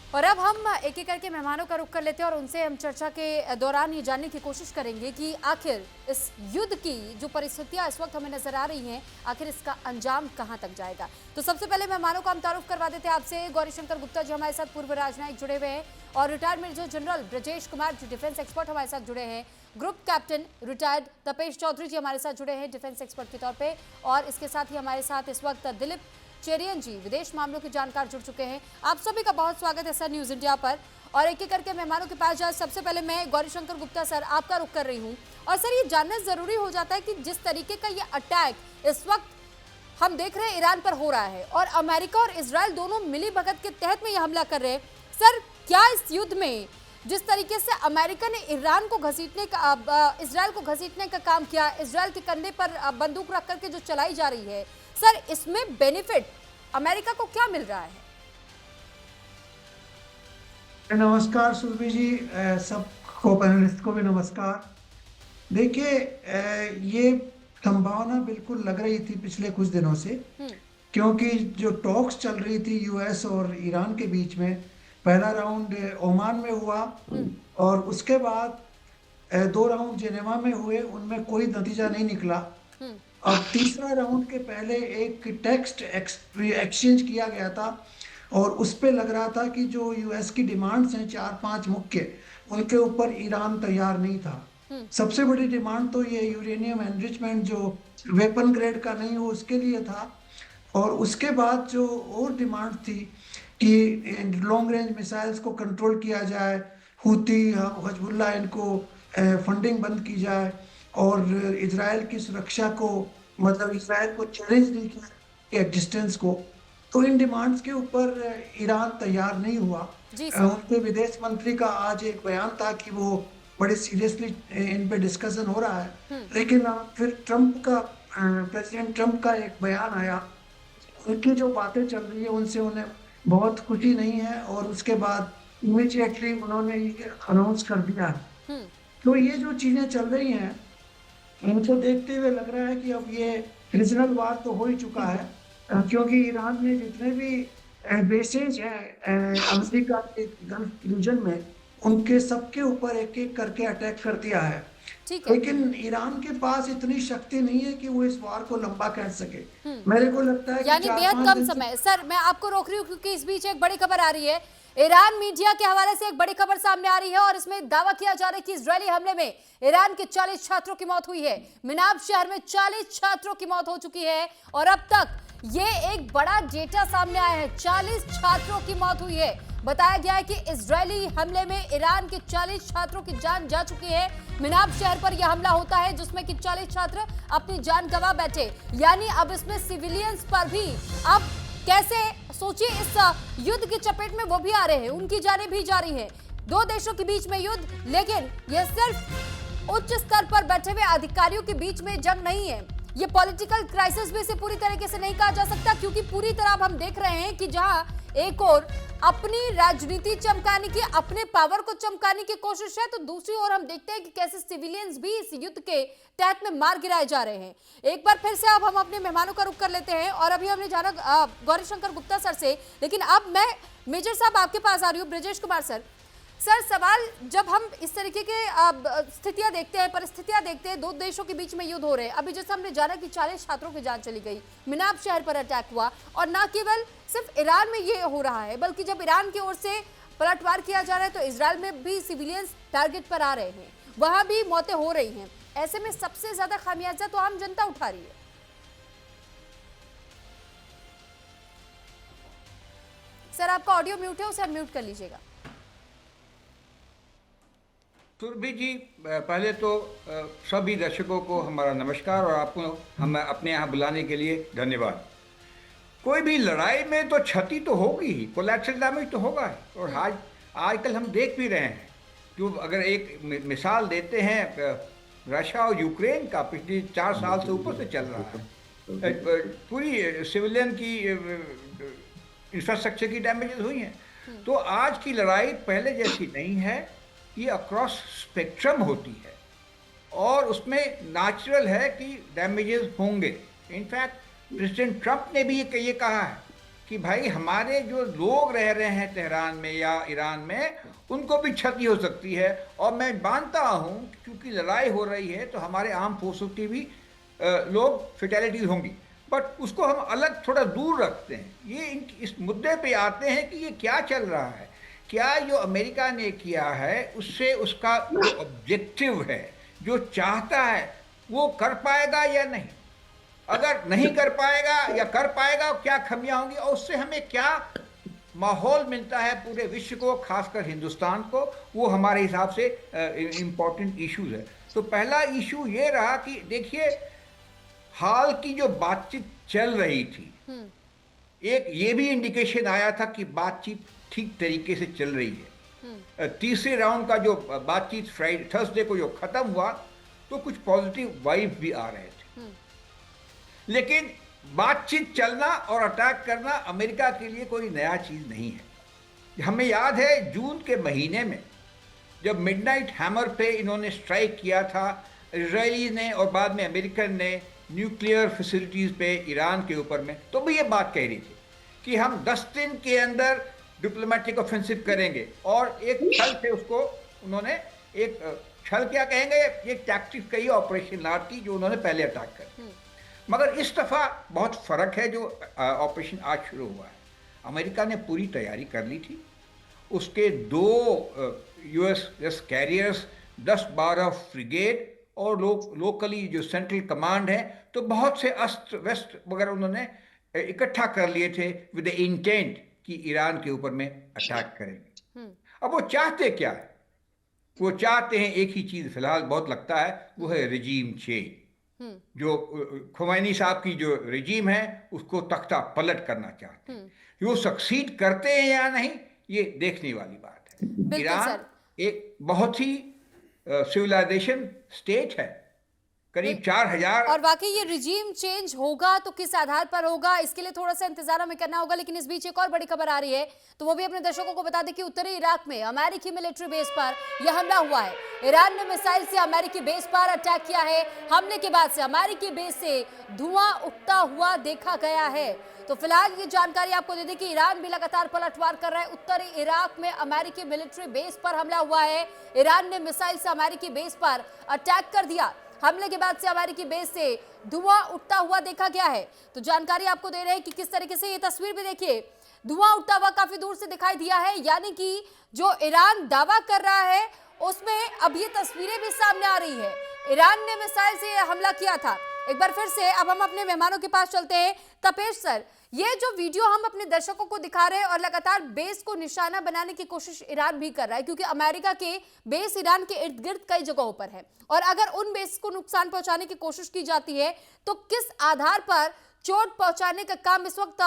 और अब हम एक एक करके मेहमानों का रुख कर लेते हैं और उनसे हम चर्चा के दौरान ये जानने की कोशिश करेंगे कि आखिर इस युद्ध की जो परिस्थितियां इस वक्त हमें नजर आ रही हैं, आखिर इसका अंजाम कहां तक जाएगा। तो सबसे पहले मेहमानों का हम तारुफ करवा देते हैं आपसे। गौरीशंकर गुप्ता जी हमारे साथ पूर्व राजनयिक जुड़े हुए हैं और retired major general Brajesh Kumar ji defence expert हमारे साथ जुड़े हैं। Group captain retired Tapesh Chaudhary ji हमारे साथ जुड़े हैं डिफेंस एक्सपर्ट के तौर पर। और इसके साथ ही हमारे साथ इस वक्त दिलीप चेरियन जी विदेश मामलों के जानकार जुड़ चुके हैं। आप सभी का बहुत स्वागत है सर न्यूज इंडिया पर। और एक एक करके मेहमानों के पास जाए, सबसे पहले मैं गौरीशंकर गुप्ता सर आपका रुख कर रही हूं। और सर ये जानना जरूरी हो जाता है कि जिस तरीके का ये अटैक इस वक्त हम देख रहे हैं ईरान पर हो रहा है और अमेरिका और इजराइल दोनों मिली भगत के तहत में ये हमला कर रहे हैं, सर क्या इस युद्ध में जिस तरीके से अमेरिका ने ईरान को घसीटने का इजराइल को घसीटने का काम किया, इजराइल के कंधे पर बंदूक रख करके जो चलाई जा रही है, सर इसमें बेनिफिट अमेरिका को क्या मिल रहा है? नमस्कार सुरभि जी, सबको पैनलिस्ट को भी नमस्कार। देखिए, ये संभावना बिल्कुल लग रही थी पिछले कुछ दिनों से, क्योंकि जो टॉक्स चल रही थी यूएस और ईरान के बीच में, पहला राउंड ओमान में हुआ और उसके बाद 2 राउंड जेनेवा में हुए, उनमें कोई नतीजा नहीं निकला। अब तीसरा राउंड के पहले एक टेक्स्ट एक्सचेंज किया गया था और उस पे लग रहा था कि जो यूएस की डिमांड्स हैं 4-5 मुख्य, उनके ऊपर ईरान तैयार नहीं था। सबसे बड़ी डिमांड तो ये यूरेनियम एनरिचमेंट जो वेपन ग्रेड का नहीं हो उसके लिए था। और उसके बाद जो और डिमांड थी कि लॉन्ग रेंज मिसाइल्स को कंट्रोल किया जाए, हूती हिजबुल्लाह इनको फंडिंग बंद की जाए और इजराइल की सुरक्षा को, मतलब इजराइल को चैलेंज नहीं किया एग्जिस्टेंस को। तो इन डिमांड्स के ऊपर ईरान तैयार नहीं हुआ। उनके विदेश मंत्री का आज एक बयान था कि वो बड़े सीरियसली इन पे डिस्कशन हो रहा है, लेकिन फिर प्रेसिडेंट ट्रंप का एक बयान आया, उनकी जो बातें चल रही है उनसे उन्हें बहुत खुशी नहीं है और उसके बाद इमीडिएटली उन्होंने ये अनाउंस कर दिया। तो ये जो चीजें चल रही हैं, इनको देखते हुए लग रहा है कि अब ये रीजनल वार तो हो ही चुका है, क्योंकि ईरान ने जितने भी बेसेज हैं अमेरिका के गल्फ रीजन में, उनके सबके ऊपर एक एक करके अटैक कर दिया है। लेकिन ईरान के पास इतनी शक्ति नहीं है कि वो इस वार को लंबा कर सके। मेरे को लगता है यानी बेहद कम समय। सर मैं आपको रोक रही हूँ क्योंकि इस बीच एक बड़ी खबर आ रही है, ईरान मीडिया के हवाले से एक बड़ी खबर सामने आ रही है और इसमें दावा किया जा रहा है कि इजरायली हमले में ईरान के 40 छात्रों की मौत हुई है। मिनाब शहर में 40 छात्रों की मौत हो चुकी है और अब तक ये एक बड़ा डेटा सामने आया है, 40 छात्रों की मौत हुई है। बताया गया है कि इजरायली हमले में ईरान के 40 छात्रों की जान जा चुकी है। मिनाब शहर पर यह हमला होता है जिसमें कि 40 छात्र अपनी जान गंवा बैठे। यानी अब इसमें सिविलियंस पर भी, अब कैसे सोचिए, इस युद्ध की चपेट में वो भी आ रहे हैं, उनकी जानें भी जा रही हैं। 2 देशों के बीच में युद्ध, लेकिन यह सिर्फ उच्च स्तर पर बैठे हुए अधिकारियों के बीच में जंग नहीं है, ये पॉलिटिकल क्राइसिस भी इसे पूरी तरीके से नहीं कहा जा सकता, क्योंकि पूरी तरह अब हम देख रहे हैं कि जहां एक और अपनी राजनीति चमकाने की, अपने पावर को चमकाने की कोशिश है, तो दूसरी ओर हम देखते हैं कि कैसे सिविलियंस भी इस युद्ध के तहत में मार गिराए जा रहे हैं। एक बार फिर से अब हम अपने मेहमानों का रुख कर लेते हैं और अभी हमने जाना गौरीशंकर गुप्ता सर से, लेकिन अब मैं मेजर साहब आपके पास आ रही हूँ। ब्रजेश कुमार सर, सवाल, जब हम इस तरीके के स्थितियां देखते हैं, परिस्थितियां देखते हैं, 2 देशों के बीच में युद्ध हो रहे हैं, अभी जैसे हमने जाना कि 40 छात्रों की जान चली गई, मिनाब शहर पर अटैक हुआ, और ना केवल सिर्फ ईरान में ये हो रहा है, बल्कि जब ईरान की ओर से पलटवार किया जा रहा है तो इजराइल में भी सिविलियंस टारगेट पर आ रहे हैं, वहां भी मौतें हो रही हैं। ऐसे में सबसे ज्यादा खामियाजा तो आम जनता उठा रही है। सर आपका ऑडियो म्यूट है, उसे अनम्यूट कर लीजिएगा। सुरभि जी, पहले तो सभी दर्शकों को हमारा नमस्कार और आपको हम अपने यहाँ बुलाने के लिए धन्यवाद। कोई भी लड़ाई में तो क्षति तो होगी ही, कोलैटरल डैमेज तो होगा ही, और आजकल हम देख भी रहे हैं। जो अगर एक मिसाल देते हैं रशिया और यूक्रेन का, पिछले 4 साल से ऊपर से चल रहा है, पूरी सिविलियन की इंफ्रास्ट्रक्चर की डैमेजेस हुई हैं। तो आज की लड़ाई पहले जैसी नहीं है, ये अक्रॉस स्पेक्ट्रम होती है और उसमें नेचुरल है कि डैमेजेस होंगे। इनफैक्ट प्रेसिडेंट ट्रंप ने भी ये कहा है कि भाई हमारे जो लोग रह रहे हैं तेहरान में या ईरान में, उनको भी क्षति हो सकती है। और मैं मानता हूँ कि क्योंकि लड़ाई हो रही है तो हमारे आर्म फोर्सेस की भी लोग फेटेलिटीज होंगी, बट उसको हम अलग थोड़ा दूर रखते हैं। ये इस मुद्दे पे आते हैं कि ये क्या चल रहा है, क्या जो अमेरिका ने किया है उससे उसका जो ऑब्जेक्टिव है, जो चाहता है, वो कर पाएगा या नहीं। अगर नहीं कर पाएगा या कर पाएगा, क्या खमियां होंगी और उससे हमें क्या माहौल मिलता है पूरे विश्व को, खासकर हिंदुस्तान को, वो हमारे हिसाब से इम्पोर्टेंट इश्यूज है। तो पहला इशू ये रहा कि देखिए हाल की जो बातचीत चल रही थी, एक ये भी इंडिकेशन आया था कि बातचीत ठीक तरीके से चल रही है। तीसरे राउंड का जो बातचीत फ्राइडे थर्सडे को जो खत्म हुआ तो कुछ पॉजिटिव वाइब भी आ रहे थे। लेकिन बातचीत चलना और अटैक करना अमेरिका के लिए कोई नया चीज नहीं है। हमें याद है जून के महीने में जब मिडनाइट हैमर पे इन्होंने स्ट्राइक किया था, इजरायली ने और बाद में अमेरिकन ने न्यूक्लियर फैसिलिटीज पे ईरान के ऊपर में, तो भी ये बात कह रही थी कि हम 10 दिन के अंदर डिप्लोमेटिक ऑफेंसिव करेंगे। और एक छल से उसको उन्होंने एक छल क्या कहेंगे, एक टैक्टिक कही ऑपरेशन लाट की, जो उन्होंने पहले अटैक कर। मगर इस दफा बहुत फर्क है जो ऑपरेशन आज शुरू हुआ है। अमेरिका ने पूरी तैयारी कर ली थी, उसके 2 यूएस कैरियर्स, 10-12 फ्रिगेट और लोकली जो सेंट्रल कमांड है, तो बहुत से अस्त्र वस्त्र वगैरह उन्होंने इकट्ठा कर लिए थे विद द इंटेंट कि ईरान के ऊपर में अटैक करेंगे। अब वो चाहते क्या है? वो चाहते हैं एक ही चीज, फिलहाल बहुत लगता है, वो है रिजीम चेंज। जो खुमैनी साहब की जो रिजीम है उसको तख्ता पलट करना चाहते हैं। वो सक्सीड करते हैं या नहीं, ये देखने वाली बात है। ईरान एक बहुत ही सिविलाइजेशन स्टेट है, करीब 4000। और वाकई ये रिजीम चेंज होगा तो किस आधार पर होगा, इसके लिए थोड़ा सा इंतजार हमें करना होगा। लेकिन इस बीच एक और बड़ी खबर आ रही है, तो वो भी अपने दर्शकों को बता दें कि उत्तरी इराक में अमेरिकी मिलिट्री बेस पर यह हमला हुआ है। ईरान ने मिसाइल से अमेरिकी बेस पर अटैक किया है। हमले के बाद से अमेरिकी बेस से धुआं उठता हुआ देखा गया है। तो फिलहाल ये जानकारी आपको दे दें कि ईरान भी लगातार पलटवार कर रहा है। उत्तरी इराक में अमेरिकी मिलिट्री बेस पर हमला हुआ है। ईरान ने मिसाइल से अमेरिकी बेस पर अटैक कर दिया। हमले के बाद से अमेरिकी बेस से धुआं उठता हुआ देखा गया है। तो जानकारी आपको दे रहे हैं कि किस तरीके से, ये तस्वीर भी देखिए, धुआं उठता हुआ काफी दूर से दिखाई दिया है। यानी कि जो ईरान दावा कर रहा है उसमें अब ये तस्वीरें भी सामने आ रही है। ईरान ने मिसाइल से हमला किया था। एक बार फिर से अब हम अपने मेहमानों के पास चलते हैं। तपेश सर, ये जो वीडियो हम अपने दर्शकों को दिखा रहे हैं और लगातार बेस को निशाना बनाने की कोशिश ईरान भी कर रहा है, क्योंकि अमेरिका के बेस ईरान के इर्द गिर्द कई जगहों पर है, और अगर उन बेस को नुकसान पहुंचाने की कोशिश की जाती है तो किस आधार पर चोट पहुंचाने का काम इस वक्त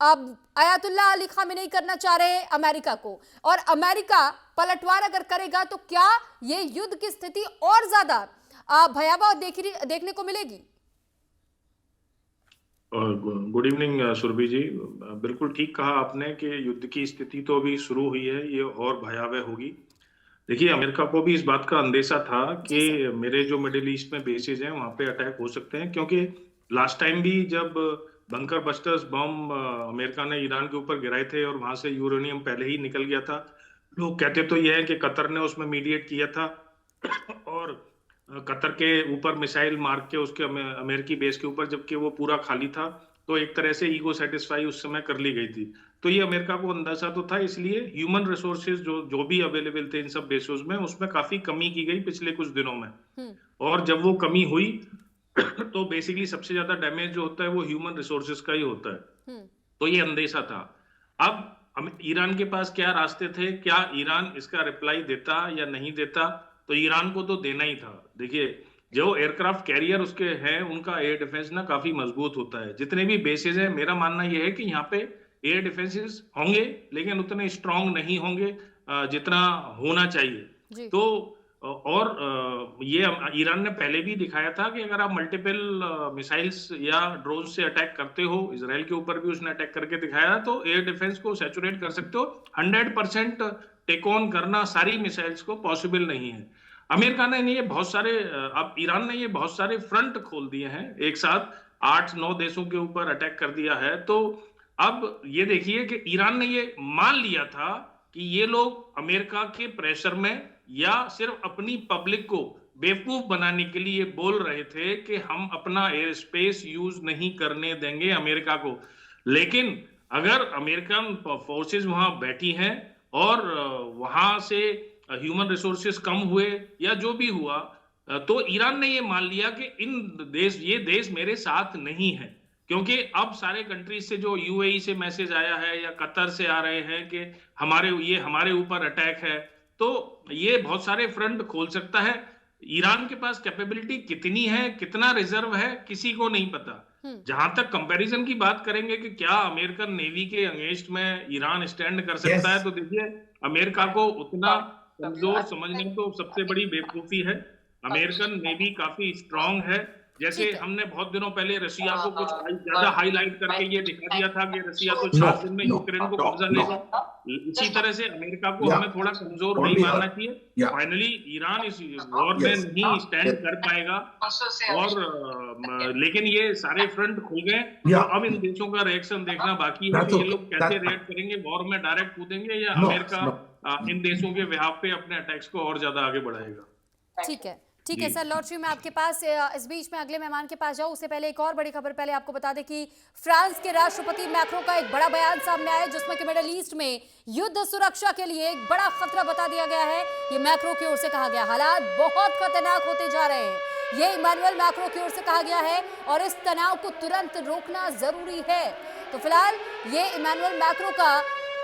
अब अयातुल्लाह अली खामेनी करना चाह रहे हैं अमेरिका को, और अमेरिका पलटवार अगर करेगा तो क्या ये युद्ध की स्थिति और ज्यादा भयावह देखने को मिलेगी? गुड इवनिंग सुरभि जी, बिल्कुल ठीक कहा आपने कि युद्ध की स्थिति तो अभी शुरू हुई है, ये और भयावह होगी। देखिए, अमेरिका को भी इस बात का अंदेशा था कि मेरे जो मिडिल ईस्ट में बेसेज हैं वहां पे अटैक हो सकते हैं, क्योंकि लास्ट टाइम भी जब बंकर बस्टर्स बम अमेरिका ने ईरान के ऊपर गिराए थे और वहां से यूरेनियम पहले ही निकल गया था। लोग कहते तो यह है कि कतर ने उसमें मीडिएट किया था और कतर के ऊपर मिसाइल मार के उसके अमेरिकी बेस के ऊपर, जबकि वो पूरा खाली था, तो एक तरह से ईगो सेटिस्फाई उस समय कर ली गई थी। तो ये अमेरिका को अंदाजा तो था, इसलिए ह्यूमन रिसोर्सेज जो भी अवेलेबल थे इन सब बेसों में, उसमें काफी कमी की गई पिछले कुछ दिनों में। और जब वो कमी हुई तो बेसिकली सबसे ज्यादा डैमेज जो होता है वो ह्यूमन रिसोर्सेज का ही होता है। तो ये अंदेशा था। अब ईरान के पास क्या रास्ते थे, क्या ईरान इसका रिप्लाई देता या नहीं देता? तो ईरान को तो देना ही था। देखिए, जो एयरक्राफ्ट कैरियर उसके हैं, उनका एयर डिफेंस ना काफी मजबूत होता है। जितने भी बेसेस हैं, मेरा मानना यह है कि यहाँ पे एयर डिफेंसेस होंगे, लेकिन उतने स्ट्रांग नहीं होंगे जितना होना चाहिए। तो और ये ईरान ने पहले भी दिखाया था कि अगर आप मल्टीपल मिसाइल्स या ड्रोन से अटैक करते हो, इसराइल के ऊपर भी उसने अटैक करके दिखाया, तो एयर डिफेंस को सैचुरेट कर सकते हो। 100% टेक ऑन करना सारी मिसाइल्स को पॉसिबल नहीं है। अमेरिका ने ये बहुत सारे, अब ईरान ने ये बहुत सारे फ्रंट खोल दिए हैं, एक साथ 8-9 देशों के ऊपर अटैक कर दिया है। तो अब ये देखिए कि ईरान ने ये मान लिया था कि ये लोग अमेरिका के प्रेशर में या सिर्फ अपनी पब्लिक को बेवकूफ बनाने के लिए बोल रहे थे कि हम अपना एयर स्पेस यूज नहीं करने देंगे अमेरिका को। लेकिन अगर अमेरिकन फोर्सेस वहां बैठी हैं और वहां से ह्यूमन रिसोर्सेस कम हुए या जो भी हुआ, तो ईरान ने ये मान लिया कि ये देश मेरे साथ नहीं है। क्योंकि अब सारे कंट्रीज से जो यूएई से मैसेज आया है या कतर से आ रहे हैं कि हमारे ऊपर अटैक है, तो ये बहुत सारे फ्रंट खोल सकता है। ईरान के पास कैपेबिलिटी कितनी है, कितना रिजर्व है, किसी को नहीं पता। जहां तक कंपैरिजन की बात करेंगे कि क्या अमेरिकन नेवी के अगेंस्ट में ईरान स्टैंड कर सकता है, तो देखिए अमेरिका को उतना कमजोर समझने तो सबसे बड़ी बेवकूफी है। अमेरिकन नेवी काफी स्ट्रांग है। जैसे हमने बहुत दिनों पहले रशिया को कुछ ज्यादा हाईलाइट करके ये दिखा दिया था कि रशिया तो 4 दिन में यूक्रेन को कब्जा लेगा। इसी तरह से अमेरिका को हमें थोड़ा कमजोर नहीं मानना चाहिए। फाइनली ईरान इस वॉर में नहीं स्टैंड कर पाएगा, और लेकिन ये सारे फ्रंट खुल गए। तो अब इन देशों का रिएक्शन देखना बाकी है कि ये लोग कैसे रिएक्ट करेंगे, वॉर में डायरेक्ट कूदेंगे या अमेरिका इन देशों के बिहाफ पे अपने अटैक्स को और ज्यादा आगे बढ़ाएगा। ठीक है सर, लौट रही हूं मैं आपके पास। इस बीच में अगले मेहमान के पास जाऊं उससे पहले एक और बड़ी खबर पहले आपको बता दें कि फ्रांस के राष्ट्रपति मैक्रो का एक बड़ा बयान सामने आया जिसमें कि मिडिल ईस्ट में युद्ध सुरक्षा के लिए एक बड़ा खतरा बता दिया गया है। ये मैक्रो की ओर से कहा गया, हालात बहुत खतरनाक होते जा रहे हैं, ये इमैनुअल मैक्रो की ओर से कहा गया है और इस तनाव को तुरंत रोकना जरूरी है। तो फिलहाल ये इमैनुअल मैक्रो का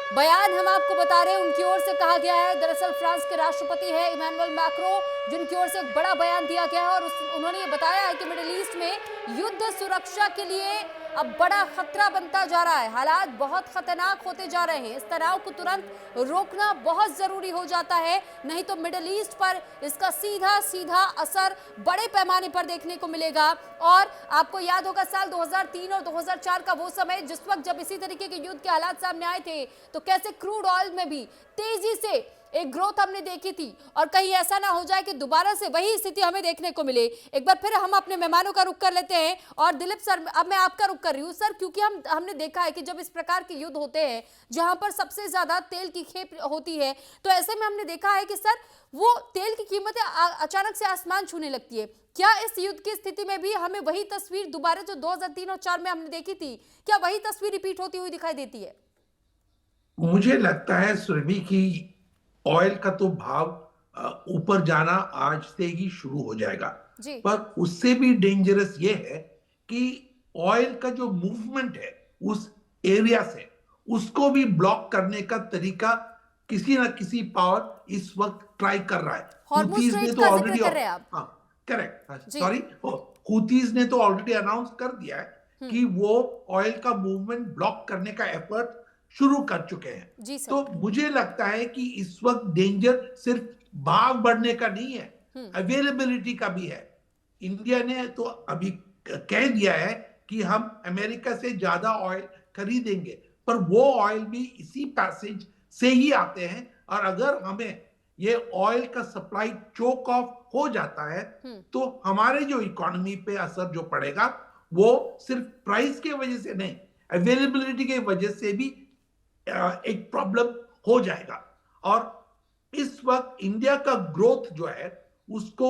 बयान हम आपको बता रहे हैं, उनकी ओर से कहा गया है। दरअसल फ्रांस के राष्ट्रपति है इमैनुअल मैक्रो, जिनकी ओर से एक बड़ा बयान दिया गया है और उन्होंने ये बताया है कि मिडिल ईस्ट में युद्ध सुरक्षा के लिए अब बड़ा खतरा बनता जा रहा है, हालात बहुत खतरनाक होते जा रहे हैं, इस तनाव को तुरंत रोकना बहुत जरूरी हो जाता है, नहीं तो मिडिल ईस्ट पर इसका सीधा सीधा असर बड़े पैमाने पर देखने को मिलेगा। और आपको याद होगा साल 2003 और 2004 का वो समय जिस वक्त जब इसी तरीके के युद्ध के हालात सामने आए थे, तो कैसे क्रूड ऑयल में भी तेजी से एक ग्रोथ हमने देखी थी, और कहीं ऐसा ना हो जाए कि दोबारा से वही स्थिति हमें देखने को मिले। एक बार फिर हम अपने मेहमानों का रुख कर लेते हैं, और दिलीप सर अब मैं आपका रुख कर रही हूँ सर, क्योंकि हमने देखा है कि जब इस प्रकार के युद्ध होते हैं जहां पर सबसे ज्यादा तेल की खेप होती है, तो ऐसे में हमने देखा है कि सर वो तेल की कीमतें अचानक से आसमान छूने लगती है। क्या इस युद्ध की स्थिति में भी हमें वही तस्वीर दोबारा जो 2003 और 2004 में हमने देखी थी, क्या वही तस्वीर रिपीट होती हुई दिखाई देती है? मुझे लगता है सुरभि की ऑयल का तो भाव ऊपर जाना आज से ही शुरू हो जाएगा, पर उससे भी डेंजरस ये है कि ऑयल का जो मूवमेंट है उस एरिया से, उसको भी ब्लॉक करने का तरीका किसी ना किसी पावर इस वक्त ट्राई कर रहा है। हुतीज ने तो ऑलरेडी, करेक्ट, सॉरी, हुतीज ने तो ऑलरेडी अनाउंस कर दिया है कि वो ऑयल का मूवमेंट ब्लॉक करने का एफर्ट शुरू कर चुके हैं। तो मुझे लगता है कि इस वक्त डेंजर सिर्फ भाव बढ़ने का नहीं है, अवेलेबिलिटी का भी है। इंडिया ने तो अभी कह दिया है कि हम अमेरिका से ज्यादा ऑयल खरीदेंगे, पर वो ऑयल भी इसी पैसेज से ही आते हैं, और अगर हमें ये ऑयल का सप्लाई चोक ऑफ हो जाता है तो हमारे जो इकोनॉमी पे असर जो पड़ेगा वो सिर्फ प्राइस के वजह से नहीं, अवेलेबिलिटी के वजह से भी एक प्रॉब्लम हो जाएगा। और इस वक्त इंडिया का ग्रोथ जो है उसको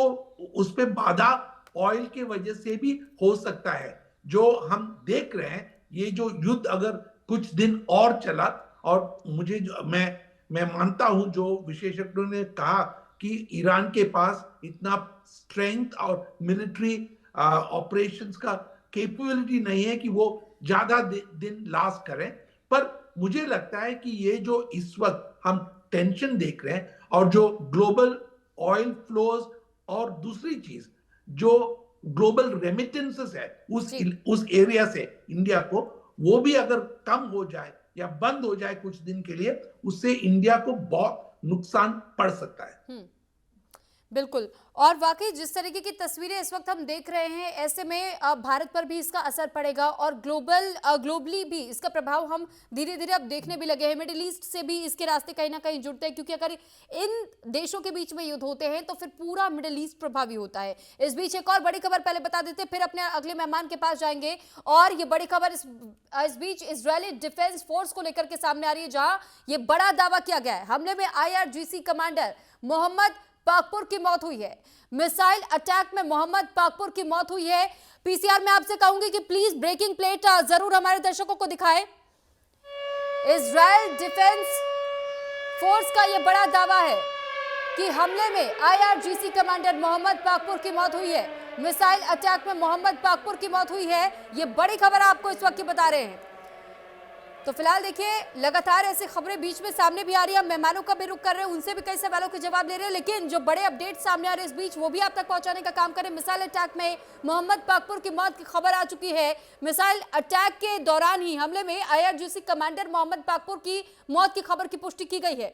उस पे बाधा ऑयल के वजह से भी हो सकता है। जो हम देख रहे हैं, ये जो युद्ध अगर कुछ दिन और चला, और मुझे मैं मानता हूं जो विशेषज्ञों ने कहा कि ईरान के पास इतना स्ट्रेंथ और मिलिट्री ऑपरेशंस का कैपेबिलिटी नहीं है कि वो ज्यादा दिन लास्ट करें, पर मुझे लगता है कि ये जो इस वक्त हम टेंशन देख रहे हैं और जो ग्लोबल ऑयल फ्लोज और दूसरी चीज जो ग्लोबल रेमिटेंसेस है उस एरिया से इंडिया को, वो भी अगर कम हो जाए या बंद हो जाए कुछ दिन के लिए, उससे इंडिया को बहुत नुकसान पड़ सकता है। बिल्कुल। और वाकई जिस तरीके की तस्वीरें इस वक्त हम देख रहे हैं, ऐसे में भारत पर भी इसका असर पड़ेगा और ग्लोबली भी इसका प्रभाव हम धीरे धीरे अब देखने भी लगे हैं। मिडिल ईस्ट से भी इसके रास्ते कहीं ना कहीं जुड़ते हैं, क्योंकि अगर इन देशों के बीच में युद्ध होते हैं तो फिर पूरा मिडिल ईस्ट प्रभावी होता है। इस बीच एक और बड़ी खबर पहले बता देते, फिर अपने अगले मेहमान के पास जाएंगे। और ये बड़ी खबर इस बीच इजरायली डिफेंस फोर्स को लेकर के सामने आ रही है, जहां ये बड़ा दावा किया गया है हमले में IRGC कमांडर मोहम्मद पाकपुर की मौत हुई है। मिसाइल अटैक में मोहम्मद पाकपुर की मौत हुई है। पीसीआर में आपसे कहूंगी कि प्लीज ब्रेकिंग प्लेट जरूर हमारे दर्शकों को दिखाएं। इजराइल डिफेंस फोर्स का यह बड़ा दावा है कि हमले में IRGC कमांडर मोहम्मद पाकपुर की मौत हुई है। मिसाइल अटैक में मोहम्मद पाकपुर की मौत हुई है। यह बड़ी खबर आपको इस वक्त की बता रहे हैं। तो फिलहाल देखिए, लगातार ऐसी खबरें बीच में सामने भी आ रही है। हम मेहमानों का भी रुख कर रहे हैं, उनसे भी कई सवालों के जवाब ले रहे हैं, लेकिन जो बड़े अपडेट सामने आ रहे हैं इस बीच वो भी आप तक पहुंचाने का काम करें। मिसाइल अटैक में मोहम्मद पाकपुर की मौत की खबर आ चुकी है। मिसाइल अटैक के दौरान ही हमले में IRGC कमांडर मोहम्मद पाकपुर की मौत की खबर की पुष्टि की गई है।